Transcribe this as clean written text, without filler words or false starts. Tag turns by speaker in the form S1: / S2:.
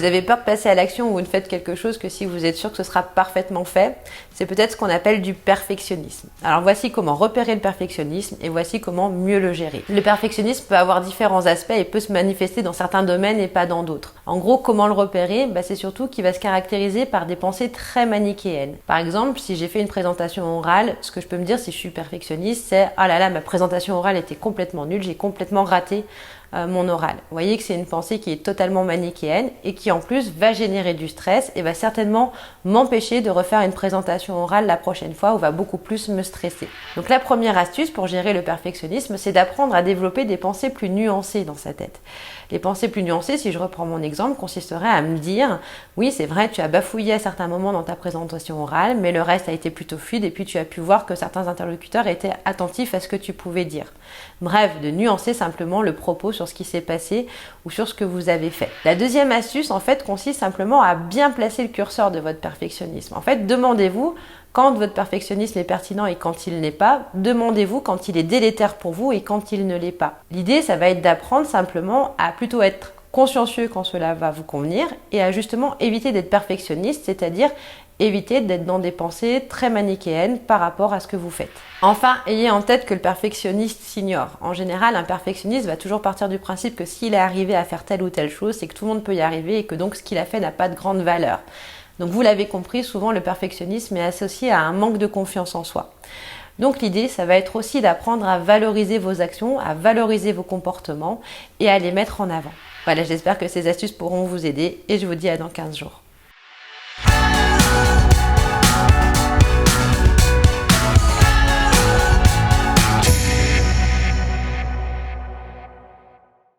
S1: Vous avez peur de passer à l'action ou vous ne faites quelque chose que si vous êtes sûr que ce sera parfaitement fait. C'est peut-être ce qu'on appelle du perfectionnisme. Alors voici comment repérer le perfectionnisme et voici comment mieux le gérer. Le perfectionnisme peut avoir différents aspects et peut se manifester dans certains domaines et pas dans d'autres. En gros, comment le repérer? C'est surtout qu'il va se caractériser par des pensées très manichéennes. Par exemple, si j'ai fait une présentation orale, ce que je peux me dire si je suis perfectionniste, c'est « Ah là là, ma présentation orale était complètement nulle, j'ai complètement raté mon oral ». Vous voyez que c'est une pensée qui est totalement manichéenne et qui en plus va générer du stress et va certainement m'empêcher de refaire une présentation orale la prochaine fois ou va beaucoup plus me stresser. Donc la première astuce pour gérer le perfectionnisme, c'est d'apprendre à développer des pensées plus nuancées dans sa tête. Les pensées plus nuancées, si je reprends mon exemple, consisteraient à me dire « Oui, c'est vrai, tu as bafouillé à certains moments dans ta présentation orale, mais le reste a été plutôt fluide et puis tu as pu voir que certains interlocuteurs étaient attentifs à ce que tu pouvais dire. » Bref, de nuancer simplement le propos sur ce qui s'est passé ou sur ce que vous avez fait. La deuxième astuce, en fait, consiste simplement à bien placer le curseur de votre perfectionnisme. En fait, demandez-vous quand votre perfectionnisme est pertinent et quand il n'est pas. Demandez-vous quand il est délétère pour vous et quand il ne l'est pas. L'idée, ça va être d'apprendre simplement à plutôt être consciencieux quand cela va vous convenir et à justement éviter d'être perfectionniste, c'est-à-dire éviter d'être dans des pensées très manichéennes par rapport à ce que vous faites. Enfin, ayez en tête que le perfectionniste s'ignore. En général, un perfectionniste va toujours partir du principe que s'il est arrivé à faire telle ou telle chose, c'est que tout le monde peut y arriver et que donc ce qu'il a fait n'a pas de grande valeur. Donc vous l'avez compris, souvent le perfectionnisme est associé à un manque de confiance en soi. Donc l'idée, ça va être aussi d'apprendre à valoriser vos actions, à valoriser vos comportements et à les mettre en avant. Voilà, j'espère que ces astuces pourront vous aider et je vous dis à dans 15 jours.